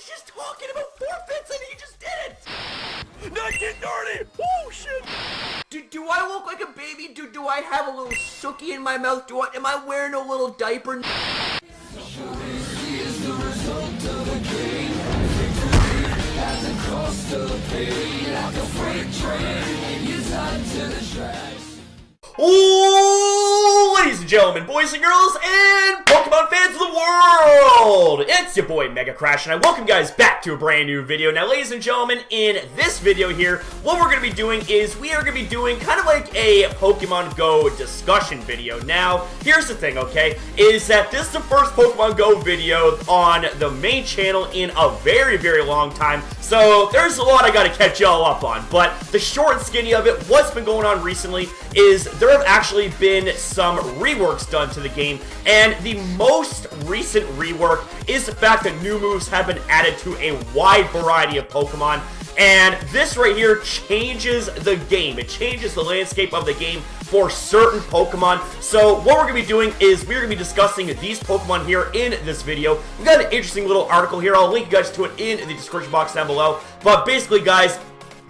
was just talking about forfeits and he just did it! 1930! Oh shit! Do I look like a baby? Do I have a little sookie in my mouth? Am I wearing a little diaper? Oh, ladies and gentlemen, boys and girls, and Pokemon fans of the world! It's your boy Mega Crash, and I welcome you guys back to a brand new video. Now, ladies and gentlemen, in this video here, what we're going to be doing is we are going to be doing kind of like a Pokemon Go discussion video. Now, here's the thing, okay, is that this is the first Pokemon Go video on the main channel in a very, very long time, so there's a lot I got to catch y'all up on. But the short and skinny of it, what's been going on recently is there have actually been some reworks done to the game, and the most recent rework is the fact that new moves have been added to a wide variety of Pokemon, and this right here changes the game. It changes the landscape of the game for certain Pokemon. So what we're going to be doing is we're going to be discussing these Pokemon here in this video. We've got an interesting little article here. I'll link you guys to it in the description box down below. But basically, guys,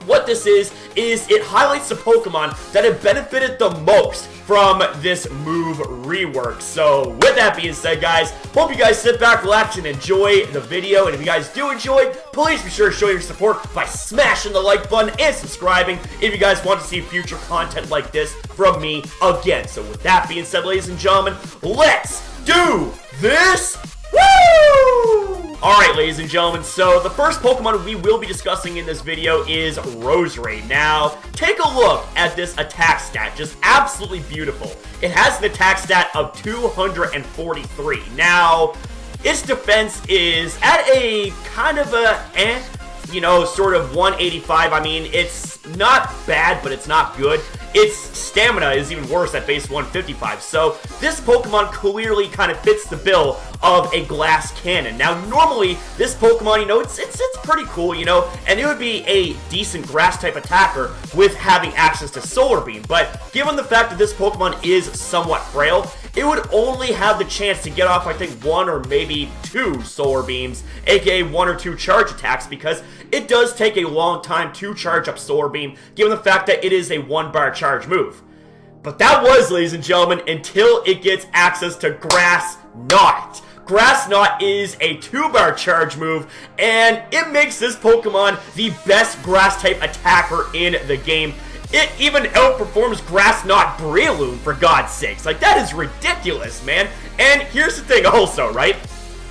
what this is it highlights the Pokemon that have benefited the most from this move rework. So with that being said, guys, hope you guys sit back, relax, and enjoy the video. And if you guys do enjoy, please be sure to show your support by smashing the like button and subscribing if you guys want to see future content like this from me again. So with that being said, ladies and gentlemen, let's do this! Woo! Alright, ladies and gentlemen, so the first Pokemon we will be discussing in this video is Roserade. Now, take a look at this attack stat, just absolutely beautiful. It has an attack stat of 243. Now, its defense is at a kind of a sort of 185. I mean, it's not bad, but it's not good. Its stamina is even worse at base 155. So this Pokemon clearly kind of fits the bill of a glass cannon. Now, normally this Pokemon, it's pretty cool, and it would be a decent grass type attacker with having access to Solar Beam. But given the fact that this Pokemon is somewhat frail, it would only have the chance to get off, I think, one or maybe two Solar Beams, aka one or two charge attacks, because it does take a long time to charge up Solar Beam, given the fact that it is a one-bar charge move. But that was, ladies and gentlemen, until it gets access to Grass Knot. Grass Knot is a 2-bar charge move, and it makes this Pokemon the best grass-type attacker in the game. It even outperforms Grass Knot Breloom, for God's sakes. Like, that is ridiculous, man. And here's the thing also, right,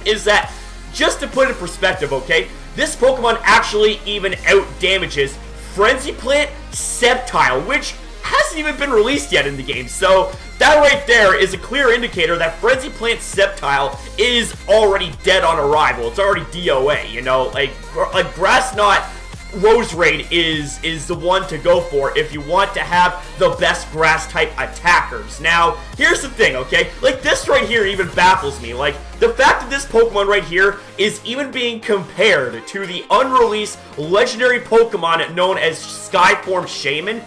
is that, just to put it in perspective, okay, this Pokemon actually even out-damages Frenzy Plant Sceptile, which hasn't even been released yet in the game. So that right there is a clear indicator that Frenzy Plant Sceptile is already dead on arrival. It's already DOA, like Grass Knot Roserade is the one to go for if you want to have the best grass type attackers. Now, here's the thing, okay? Like, this right here even baffles me. Like, the fact that this Pokemon right here is even being compared to the unreleased legendary Pokemon known as Skyform Shaman,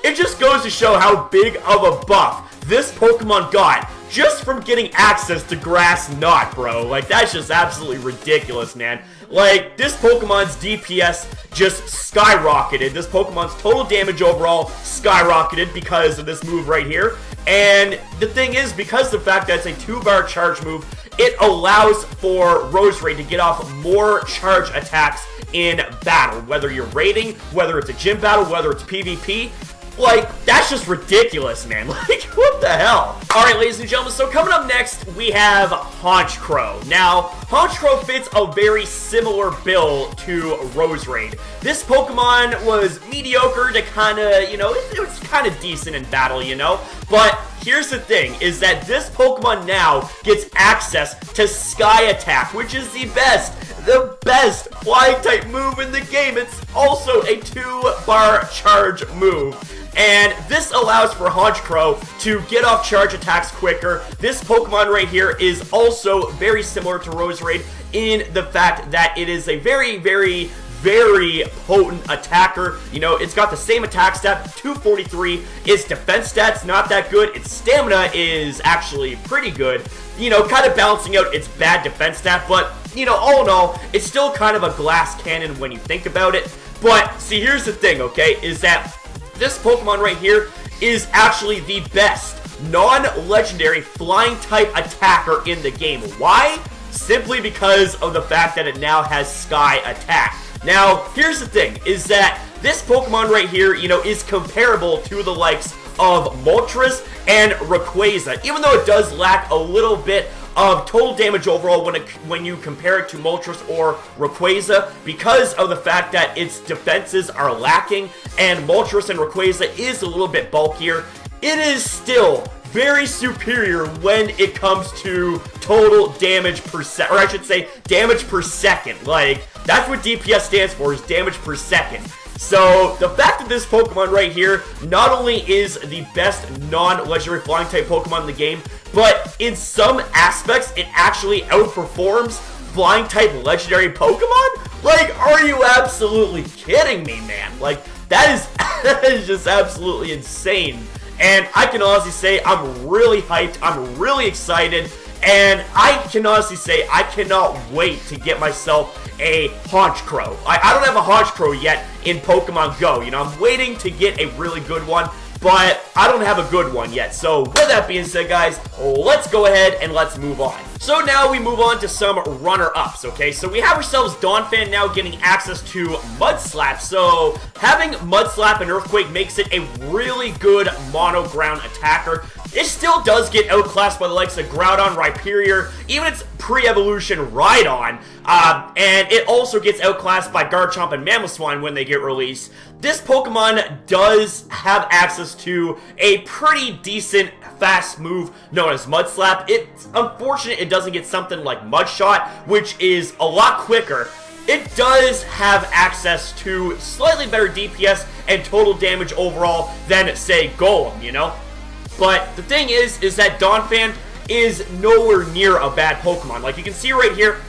it just goes to show how big of a buff this Pokemon got just from getting access to Grass Knot, bro. Like, that's just absolutely ridiculous, man. Like, this Pokemon's DPS just skyrocketed. This Pokemon's total damage overall skyrocketed because of this move right here. And the thing is, because of the fact that it's a 2-bar charge move, it allows for Roserade to get off more charge attacks in battle. Whether you're raiding, whether it's a gym battle, whether it's PvP. Like, that's just ridiculous, man. Like, what the hell? Alright, ladies and gentlemen, so coming up next, we have Honchkrow. Now, Honchkrow fits a very similar bill to Roserade. This Pokemon was mediocre to kind of, it was kind of decent in battle, But here's the thing, is that this Pokemon now gets access to Sky Attack, which is the best flying type move in the game. It's also a 2-bar charge move. And this allows for Honchkrow to get off charge attacks quicker. This Pokemon right here is also very similar to Roserade in the fact that it is a very, very, very potent attacker. It's got the same attack stat, 243. Its defense stat's not that good. Its stamina is actually pretty good. Kind of balancing out its bad defense stat, but you know, all in all, it's still kind of a glass cannon when you think about it. But, see, here's the thing, okay, is that this Pokemon right here is actually the best non-legendary flying type attacker in the game. Why? Simply because of the fact that it now has Sky Attack. Now, here's the thing, is that this Pokemon right here, you know, is comparable to the likes of Moltres and Rayquaza, even though it does lack a little bit of total damage overall when you compare it to Moltres or Rayquaza, because of the fact that its defenses are lacking and Moltres and Rayquaza is a little bit bulkier. It is still very superior when it comes to total damage per second, or I should say damage per second. Like, that's what DPS stands for, is damage per second. So, the fact that this Pokemon right here not only is the best non-legendary flying type Pokemon in the game, but in some aspects it actually outperforms flying type legendary Pokemon? Like, are you absolutely kidding me, man? Like, that is just absolutely insane. And I can honestly say I'm really hyped, I'm really excited, and I can honestly say I cannot wait to get myself a Honchkrow. I don't have a Honchkrow yet in Pokemon Go. You know, I'm waiting to get a really good one, but I don't have a good one yet. So with that being said, guys, let's go ahead and let's move on. So now we move on to some runner-ups, okay? So we have ourselves Donphan now getting access to Mudslap. So having Mudslap and Earthquake makes it a really good mono-ground attacker. It still does get outclassed by the likes of Groudon, Rhyperior, even its pre-evolution Rhydon, and it also gets outclassed by Garchomp and Mamoswine when they get released. This Pokemon does have access to a pretty decent fast move known as Mudslap. It's unfortunate it doesn't get something like Mudshot, which is a lot quicker. It does have access to slightly better DPS and total damage overall than, say, Golem, you know? But the thing is that Donphan is nowhere near a bad Pokemon. Like you can see right here,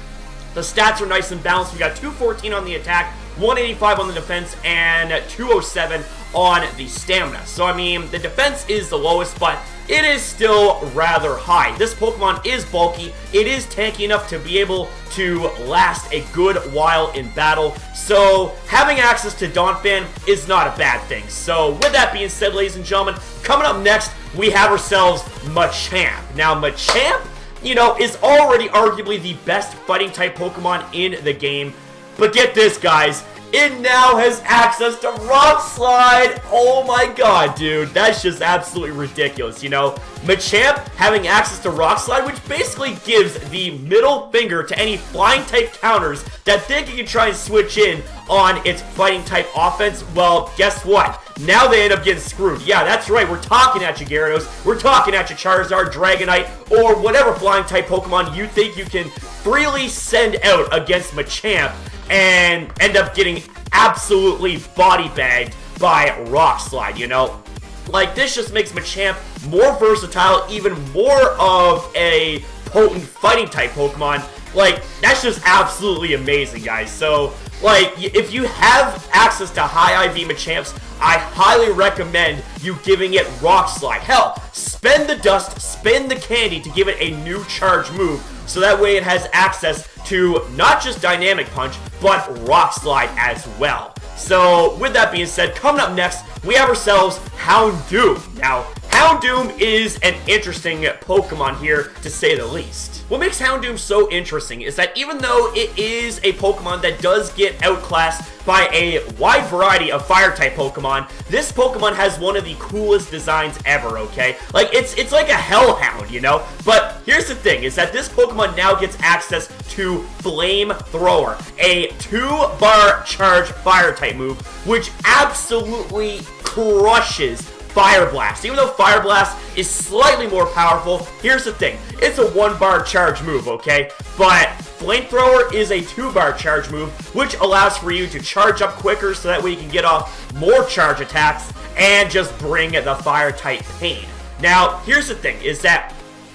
the stats are nice and balanced. We got 214 on the attack, 185 on the defense, and 207 on the stamina. So, I mean, the defense is the lowest, but it is still rather high. This Pokemon is bulky. It is tanky enough to be able to last a good while in battle. So, having access to Donphan is not a bad thing. So, with that being said, ladies and gentlemen, coming up next, we have ourselves Machamp. Now, Machamp, you know, is already arguably the best fighting type Pokemon in the game. But get this, guys. It now has access to Rock Slide. Oh my god, dude. That's just absolutely ridiculous, you know? Machamp having access to Rock Slide, which basically gives the middle finger to any flying type counters that think it can try and switch in on its fighting type offense. Well, guess what? Now they end up getting screwed. Yeah, that's right. We're talking at you, Gyarados. We're talking at you, Charizard, Dragonite, or whatever flying type Pokemon you think you can freely send out against Machamp and end up getting absolutely body bagged by Rock Slide, you know? Like, this just makes Machamp more versatile, even more of a potent fighting type Pokemon. Like, that's just absolutely amazing, guys. So, like, if you have access to high IV Machamps, I highly recommend you giving it Rock Slide. Hell, spend the dust, spend the candy to give it a new charge move, so that way it has access to not just Dynamic Punch, but Rock Slide as well. So, with that being said, coming up next, we have ourselves Houndoom. Now, Houndoom is an interesting Pokemon here, to say the least. What makes Houndoom so interesting is that even though it is a Pokemon that does get outclassed by a wide variety of Fire-type Pokemon, this Pokemon has one of the coolest designs ever, okay? Like, it's like a Hellhound, you know? But here's the thing, is that this Pokemon now gets access to Flamethrower, a 2-bar charge Fire-type move, which absolutely crushes Fire Blast. Even though Fire Blast is slightly more powerful, here's the thing. It's a 1-bar charge move, okay? But Flamethrower is a 2-bar charge move, which allows for you to charge up quicker so that way you can get off more charge attacks and just bring the Fire-type pain. Now, here's the thing, is that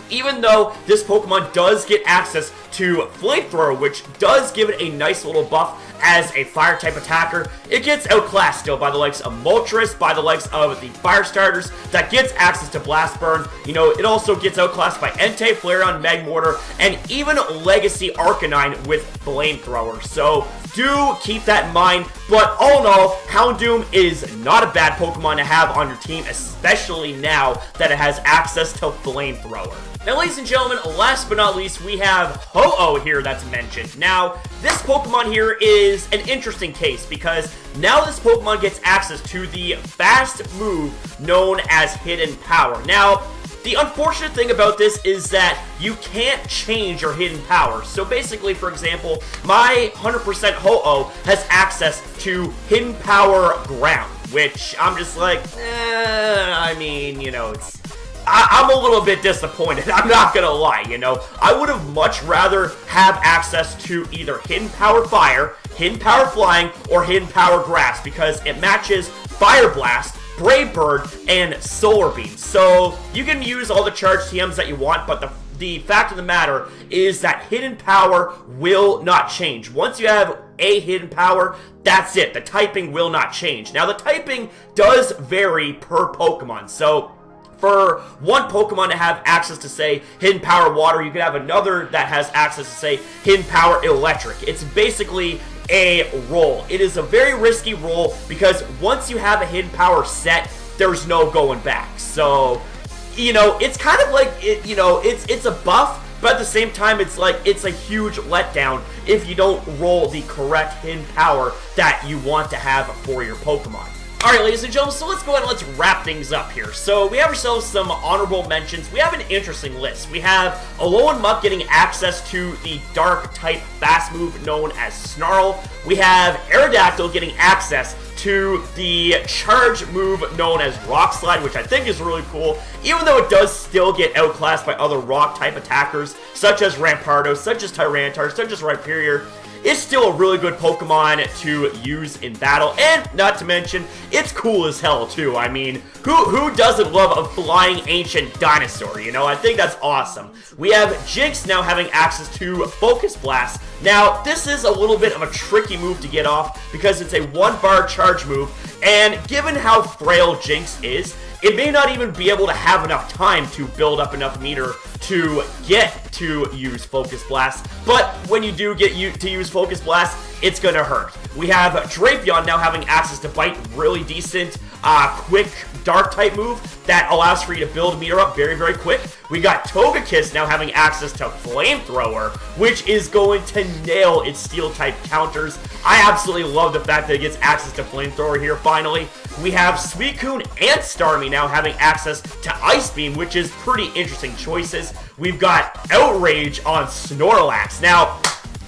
even though this Pokemon does get access to Flamethrower, which does give it a nice little buff as a fire type attacker. It gets outclassed still by the likes of Moltres, by the likes of the fire starters that gets access to Blast Burn. You know, it also gets outclassed by Entei, Flareon, Magmortar, and even Legacy Arcanine with Flamethrower. So do keep that in mind. But all in all, Houndoom is not a bad Pokemon to have on your team, especially now that it has access to Flamethrower. Now, ladies and gentlemen, last but not least, we have Ho-Oh here that's mentioned. Now, this Pokemon here is an interesting case because now this Pokemon gets access to the fast move known as Hidden Power. Now, the unfortunate thing about this is that you can't change your hidden power. So basically, for example, my 100% Ho-Oh has access to Hidden Power Ground, which I'm just like, I mean, you know, I'm a little bit disappointed, I'm not gonna lie, you know. I would have much rather have access to either Hidden Power Fire, Hidden Power Flying, or Hidden Power Grass because it matches Fire Blast, Brave Bird, and Solar Beam. So you can use all the charge TMs that you want, but the fact of the matter is that Hidden Power will not change. Once you have a Hidden Power, that's it. The typing will not change. Now, the typing does vary per Pokemon. So for one Pokemon to have access to, say, Hidden Power Water, you could have another that has access to, say, Hidden Power Electric. It's basically a roll. It is a very risky roll because once you have a Hidden Power set, there's no going back. So, you know, it's kind of like, it's a buff, but at the same time, it's like, it's a huge letdown if you don't roll the correct Hidden Power that you want to have for your Pokemon. Alright, ladies and gentlemen, so let's go ahead and let's wrap things up here. So we have ourselves some honorable mentions. We have an interesting list. We have Alolan Muck getting access to the dark type fast move known as Snarl. We have Aerodactyl getting access to the charge move known as Rock Slide, which I think is really cool, even though it does still get outclassed by other rock type attackers, such as Rampardos, such as Tyranitar, such as Rhyperior. It's still a really good Pokemon to use in battle, and not to mention, it's cool as hell too. I mean, who doesn't love a flying ancient dinosaur, you know? I think that's awesome. We have Jinx now having access to Focus Blast. Now, this is a little bit of a tricky move to get off because it's a 1-bar charge move, and given how frail Jinx is, it may not even be able to have enough time to build up enough meter to get to use Focus Blast, but when you do get to use Focus Blast, it's gonna hurt. We have Drapion now having access to Bite, really decent, quick dark type move that allows for you to build meter up very, very quick. We got Togekiss now having access to Flamethrower, which is going to nail its steel type counters. I absolutely love the fact that it gets access to Flamethrower here finally. We have Suicune and Starmie now having access to Ice Beam, which is pretty interesting choices. We've got Outrage on Snorlax. Now,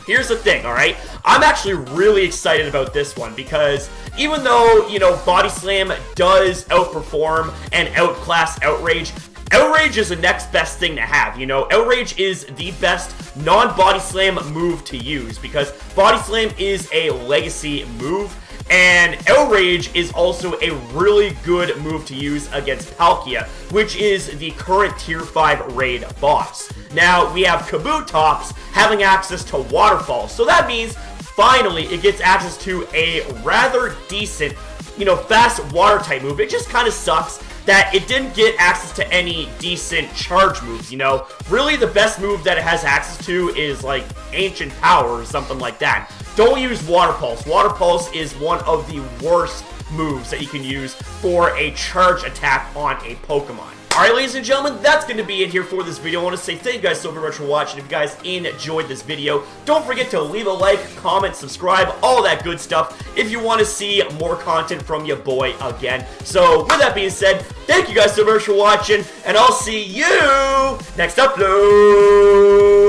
here's the thing, alright? I'm actually really excited about this one because even though, you know, Body Slam does outperform and outclass Outrage, Outrage is the next best thing to have, you know? Outrage is the best non-Body Slam move to use because Body Slam is a legacy move, and Outrage is also a really good move to use against Palkia, which is the current Tier 5 raid boss. Now, we have Kabutops having access to Waterfall, so that means finally it gets access to a rather decent, you know, fast water type move. It just kind of sucks that it didn't get access to any decent charge moves, you know? Really, the best move that it has access to is, like, Ancient Power or something like that. Don't use Water Pulse. Water Pulse is one of the worst moves that you can use for a charge attack on a Pokemon. Alright, ladies and gentlemen, that's going to be it here for this video. I want to say thank you guys so very much for watching. If you guys enjoyed this video, don't forget to leave a like, comment, subscribe, all that good stuff if you want to see more content from your boy again. So, with that being said, thank you guys so much for watching, and I'll see you next upload.